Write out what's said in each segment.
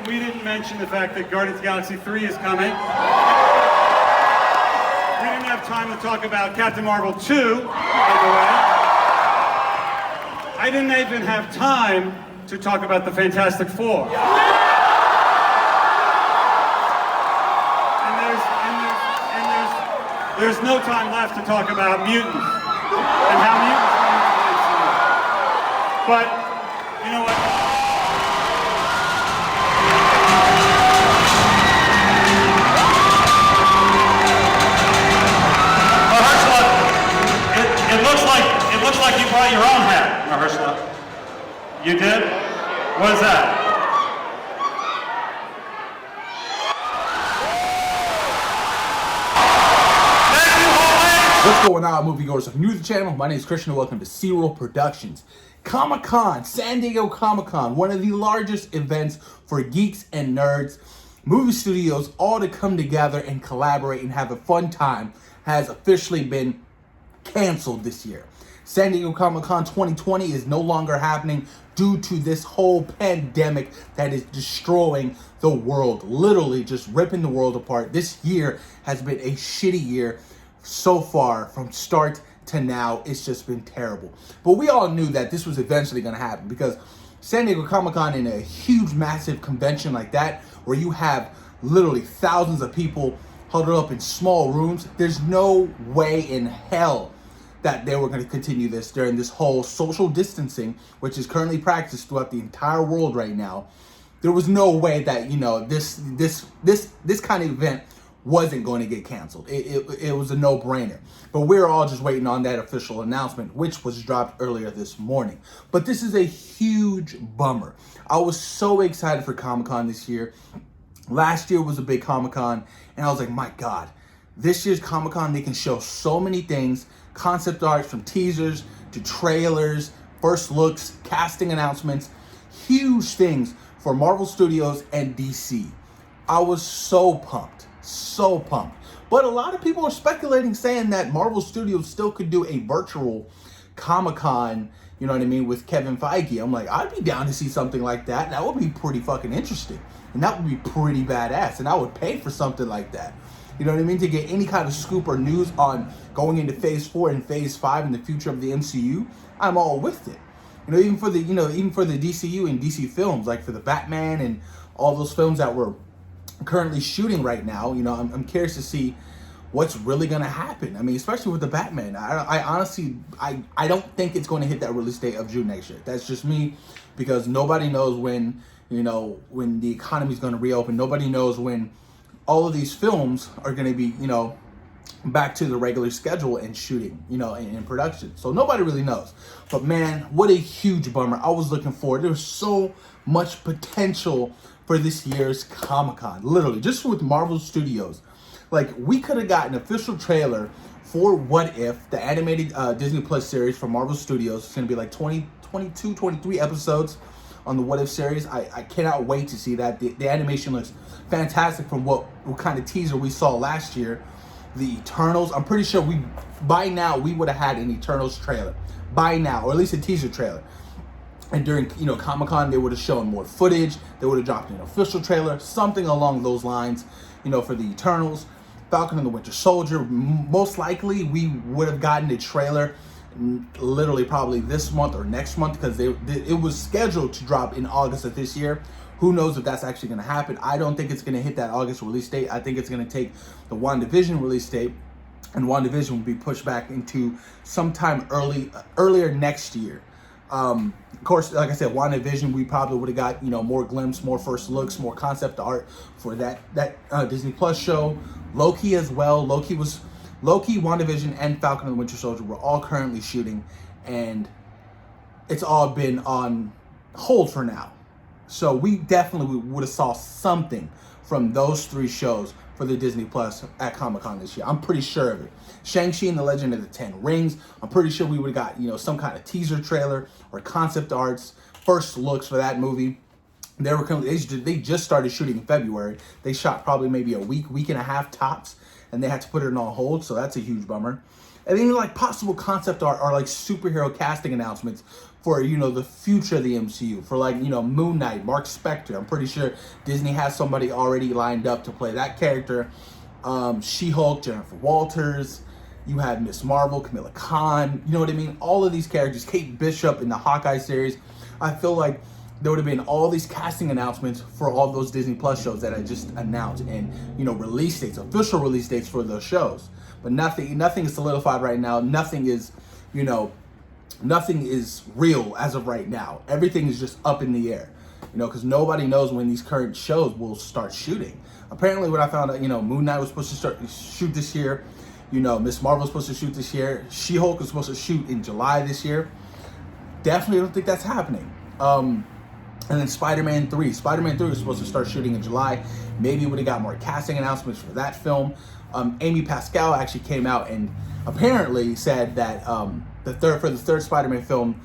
didn't mention the fact that Guardians of the Galaxy 3 is coming. We didn't have time to talk about Captain Marvel 2, by the way. I didn't even have time to talk about the Fantastic Four. There's no time left to talk about mutants and how mutants come into the MCU. But, you know what? Mahershala, it looks like you brought your own hat, Mahershala. You did? What is that? What's going on, moviegoers? If you're new to the channel, my name is Christian and welcome to C-Roll Productions. Comic-Con, San Diego Comic-Con, one of the largest events for geeks and nerds, movie studios, all to come together and collaborate and have a fun time, has officially been canceled this year. San Diego Comic-Con 2020 is no longer happening due to this whole pandemic that is destroying the world, literally just ripping the world apart. This year has been a shitty year. So far, from start to now, it's just been terrible. But we all knew that this was eventually going to happen because San Diego Comic-Con, in a huge, massive convention like that, where you have literally thousands of people huddled up in small rooms, there's no way in hell that they were going to continue this during this whole social distancing, which is currently practiced throughout the entire world right now. There was no way that, you know, this kind of event wasn't going to get canceled. It was a no-brainer. But we're all just waiting on that official announcement, which was dropped earlier this morning. But this is a huge bummer. I was so excited for Comic-Con this year. Last year was a big Comic-Con, and I was like, my God, this year's Comic-Con, they can show so many things, concept art from teasers to trailers, first looks, casting announcements, huge things for Marvel Studios and DC. I was so pumped. So pumped. But a lot of people are speculating, saying that Marvel Studios still could do a virtual Comic-Con, you know what I mean, with Kevin Feige. I'm like, I'd be down to see something like that. That would be pretty fucking interesting. And that would be pretty badass. And I would pay for something like that. You know what I mean? To get any kind of scoop or news on going into Phase 4 and Phase 5 in the future of the MCU, I'm all with it. You know, even for the DCU and DC films, like for the Batman and all those films that were currently shooting right now, you know, I'm curious to see what's really going to happen. I mean, especially with the Batman. I honestly, I don't think it's going to hit that release date of June next year. That's just me, because nobody knows when, you know, when the economy is going to reopen. Nobody knows when all of these films are going to be, you know, back to the regular schedule and shooting, you know, in production. So nobody really knows. But man, what a huge bummer. I was looking forward. There was so much potential for this year's Comic-Con, literally, just with Marvel Studios. Like, we could have gotten an official trailer for What If, the animated Disney Plus series from Marvel Studios. It's going to be like 22, 23 episodes on the What If series. I cannot wait to see that. The animation looks fantastic from what kind of teaser we saw last year. The Eternals, I'm pretty sure by now we would have had an Eternals trailer. By now, or at least a teaser trailer. And during, you know, Comic-Con, they would have shown more footage. They would have dropped an official trailer, something along those lines, you know, for the Eternals. Falcon and the Winter Soldier, most likely we would have gotten a trailer literally probably this month or next month, because it was scheduled to drop in August of this year. Who knows if that's actually going to happen? I don't think it's going to hit that August release date. I think it's going to take the WandaVision release date, and WandaVision will be pushed back into sometime earlier next year. Of course, like I said, WandaVision, we probably would have got, you know, more glimpses, more first looks, more concept art for that Disney Plus show. Loki as well. Loki, WandaVision, and Falcon and the Winter Soldier were all currently shooting, and it's all been on hold for now. So we definitely would have saw something from those three shows for the Disney Plus at Comic-Con this year. I'm pretty sure of it. Shang-Chi and the Legend of the Ten Rings, I'm pretty sure we would have got, you know, some kind of teaser trailer or concept arts, first looks for that movie. They just started shooting in February. They shot probably maybe a week and a half tops, and they had to put it on hold, so that's a huge bummer. And then like possible concept art or like superhero casting announcements for, you know, the future of the MCU, for like, you know, Moon Knight, Mark Spector. I'm pretty sure Disney has somebody already lined up to play that character. She-Hulk, Jennifer Walters. You have Miss Marvel, Camilla Khan. You know what I mean? All of these characters, Kate Bishop in the Hawkeye series. I feel like there would have been all these casting announcements for all those Disney Plus shows that I just announced, and, you know, release dates, official release dates for those shows. But nothing is solidified right now. Nothing is, you know, nothing is real as of right now. Everything is just up in the air, you know, because nobody knows when these current shows will start shooting. Apparently, what I found out, you know, Moon Knight was supposed to shoot this year. You know, Miss Marvel was supposed to shoot this year. She-Hulk was supposed to shoot in July this year. Definitely don't think that's happening. And then Spider-Man 3. Spider-Man 3 was supposed to start shooting in July. Maybe we would have got more casting announcements for that film. Amy Pascal actually came out and apparently said that for the third Spider-Man film,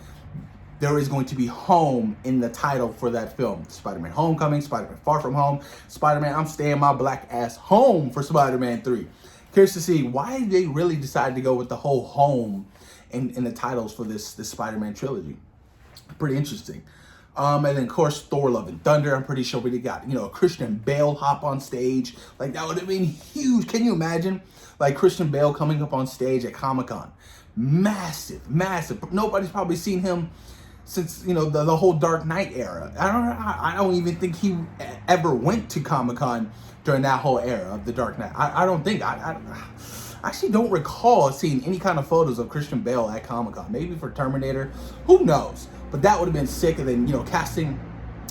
there is going to be home in the title for that film. Spider-Man Homecoming, Spider-Man Far From Home, Spider-Man I'm Staying My Black Ass Home for Spider-Man 3. Curious to see why they really decided to go with the whole home in the titles for this Spider-Man trilogy. Pretty interesting. And then, of course, Thor: Love and Thunder. I'm pretty sure we got, you know, Christian Bale hop on stage. Like, that would have been huge. Can you imagine? Like, Christian Bale coming up on stage at Comic-Con. Massive, massive. Nobody's probably seen him since, you know, the whole Dark Knight era. I don't even think he ever went to Comic-Con during that whole era of the Dark Knight. I don't think. I actually don't recall seeing any kind of photos of Christian Bale at Comic-Con. Maybe for Terminator. Who knows? But that would have been sick. And then, you know, casting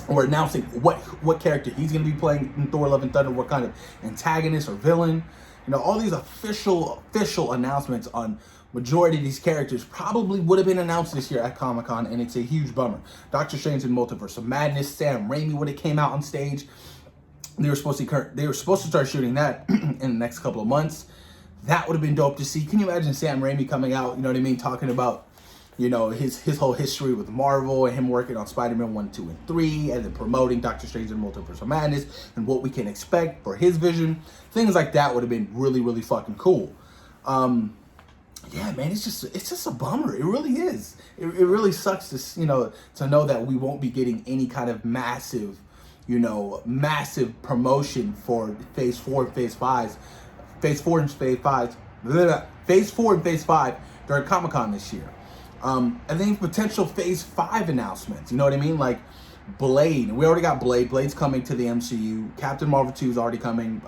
or announcing what character he's going to be playing in Thor: Love and Thunder, what kind of antagonist or villain. You know, all these official announcements on majority of these characters probably would have been announced this year at Comic-Con, and it's a huge bummer. Doctor Strange in Multiverse of Madness, Sam Raimi would have came out on stage. They were supposed to start shooting that in the next couple of months. That would have been dope to see. Can you imagine Sam Raimi coming out, you know what I mean, talking about, you know, his whole history with Marvel and him working on Spider-Man 1, 2, and 3, and then promoting Doctor Strange in Multiverse of Madness and what we can expect for his vision. Things like that would have been really, really fucking cool. Yeah, man, it's just a bummer. It really is. It really sucks to, you know, to know that we won't be getting any kind of massive, you know, massive promotion for Phase 4 and Phase 5. Phase 4 and Phase 5. Phase 4 and Phase 5 during Comic-Con this year. And then potential Phase 5 announcements. You know what I mean? Like Blade. We already got Blade. Blade's coming to the MCU. Captain Marvel 2 is already coming.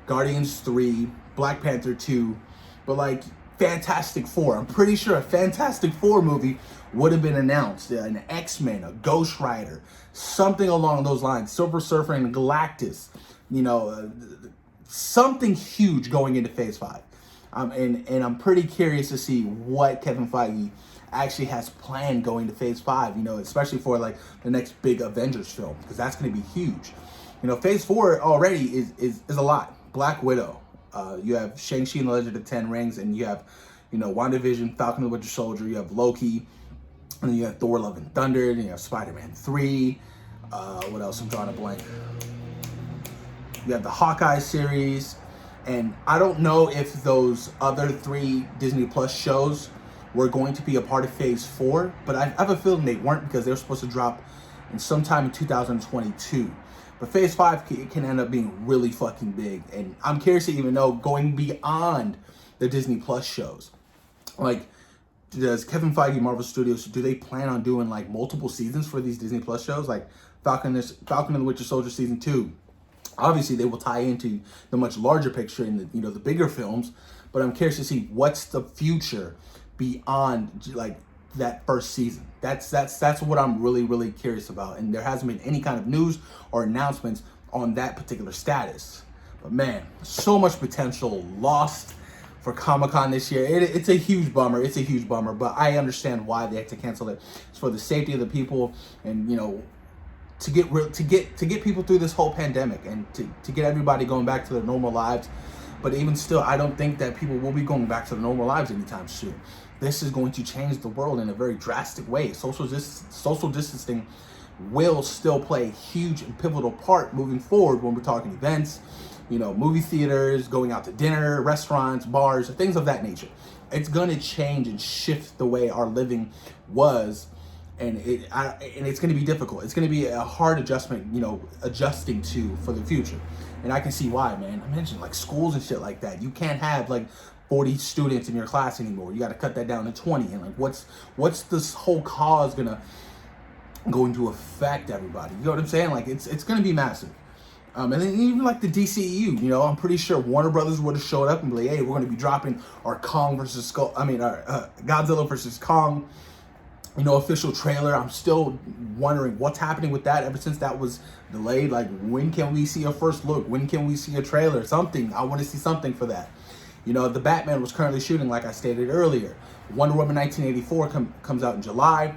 Guardians 3. Black Panther 2. But like Fantastic Four. I'm pretty sure a Fantastic Four movie would have been announced. An X-Men, a Ghost Rider, something along those lines. Silver Surfer and Galactus. You know, something huge going into Phase 5. And I'm pretty curious to see what Kevin Feige actually has planned going to Phase 5, you know, especially for like the next big Avengers film, because that's going to be huge. You know, Phase 4 already is a lot. Black Widow. You have Shang-Chi and the Legend of the Ten Rings, and you have, you know, WandaVision, Falcon and the Winter Soldier, you have Loki, and then you have Thor: Love and Thunder, and you have Spider-Man 3. What else? I'm drawing a blank. You have the Hawkeye series. And I don't know if those other 3 Disney Plus shows were going to be a part of Phase 4, but I have a feeling they weren't, because they were supposed to drop in sometime in 2022. But Phase 5 can end up being really fucking big. And I'm curious to even know, going beyond the Disney Plus shows, like, does Kevin Feige, Marvel Studios, do they plan on doing like multiple seasons for these Disney Plus shows? Like Falcon and the Winter Soldier Season 2. Obviously, they will tie into the much larger picture in the, you know, the bigger films. But I'm curious to see what's the future beyond like that first season. That's what I'm really, really curious about. And there hasn't been any kind of news or announcements on that particular status. But man, so much potential lost for Comic-Con this year. It's a huge bummer. It's a huge bummer. But I understand why they had to cancel it. It's for the safety of the people, and, you know, to get people through this whole pandemic, and to get everybody going back to their normal lives. But even still, I don't think that people will be going back to their normal lives anytime soon. This is going to change the world in a very drastic way. Social distancing will still play a huge and pivotal part moving forward when we're talking events, you know, movie theaters, going out to dinner, restaurants, bars, things of that nature. It's going to change and shift the way our living was and it's going to be difficult. It's going to be a hard adjustment, adjusting to for the future. And I can see why, man. I mentioned like schools and shit like that. You can't have like 40 students in your class anymore. You got to cut that down to 20. And like, what's this whole cause going to affect everybody? You know what I'm saying? Like, it's going to be massive. And then even like the DCEU, I'm pretty sure Warner Brothers would have showed up and be like, hey, we're going to be dropping our Godzilla versus Kong, official trailer. I'm still wondering what's happening with that ever since that was delayed. Like, when can we see a first look? When can we see a trailer? Something. I want to see something for that. The Batman was currently shooting, like I stated earlier. Wonder Woman 1984 comes out in July.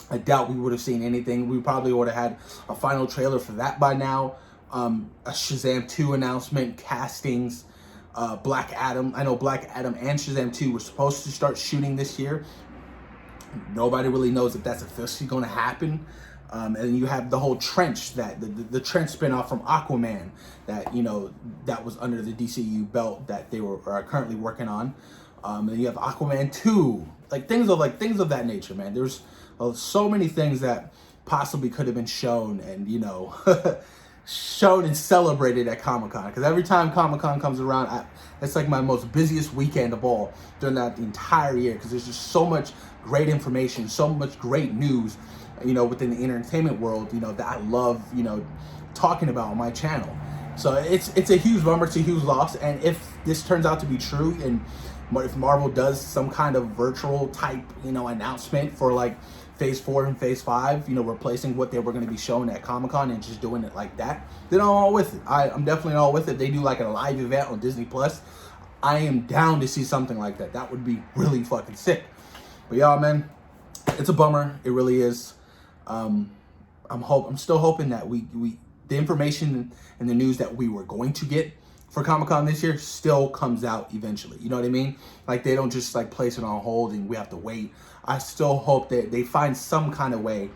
I doubt we would have seen anything. We probably would have had a final trailer for that by now. A Shazam 2 announcement, castings, Black Adam. I know Black Adam and Shazam 2 were supposed to start shooting this year. Nobody really knows if that's officially going to happen. And then you have the whole Trench, the Trench spinoff from Aquaman that, that was under the DCU belt that they are currently working on. And then you have Aquaman 2, things of that nature, man. There's so many things that possibly could have been shown and, shown and celebrated at Comic-Con, because every time Comic-Con comes around, it's like my most busiest weekend of all during that entire year, because there's just so much great information, so much great news, within the entertainment world, that I love, talking about on my channel. So it's a huge bummer, it's a huge loss, and if this turns out to be true, and if Marvel does some kind of virtual type, announcement for like Phase 4 and Phase 5, replacing what they were going to be showing at Comic-Con and just doing it like that, then I'm all with it. I'm definitely all with it. They do like a live event on Disney Plus. I am down to see something like that. That would be really fucking sick. But y'all, man, it's a bummer. It really is. I'm still hoping that the information and the news that we were going to get for Comic-Con this year still comes out eventually. You know what I mean? Like, they don't just like place it on hold and we have to wait. I still hope that they find some kind of way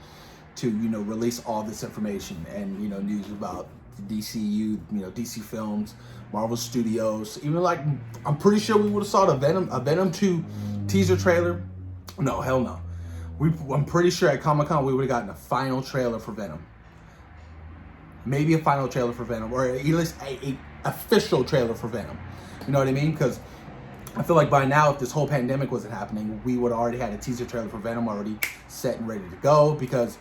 to, release all this information and, news about the DCU, DC Films, Marvel Studios. Even like, I'm pretty sure we would have saw a Venom 2 teaser trailer. No, hell no. I'm pretty sure at Comic-Con we would have gotten a final trailer for Venom. Maybe a final trailer for Venom, or at least a official trailer for Venom. You know what I mean? Because I feel like by now, if this whole pandemic wasn't happening, we would have already had a teaser trailer for Venom already set and ready to go, because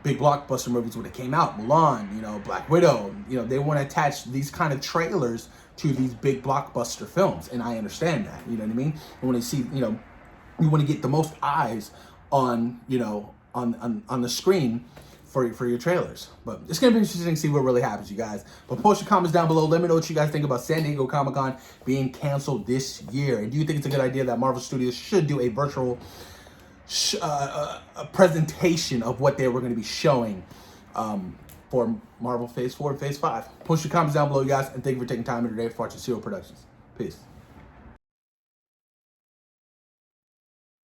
big blockbuster movies would have came out. Mulan, Black Widow, they want to attach these kind of trailers to these big blockbuster films. And I understand that, you know what I mean? I want to see, you want to get the most eyes on, on the screen for your trailers. But it's going to be interesting to see what really happens, you guys. But post your comments down below. Let me know what you guys think about San Diego Comic-Con being canceled this year. And do you think it's a good idea that Marvel Studios should do a virtual a presentation of what they were going to be showing for Marvel Phase 4 and Phase 5? Post your comments down below, you guys. And thank you for taking time today for watching Zero Productions. Peace.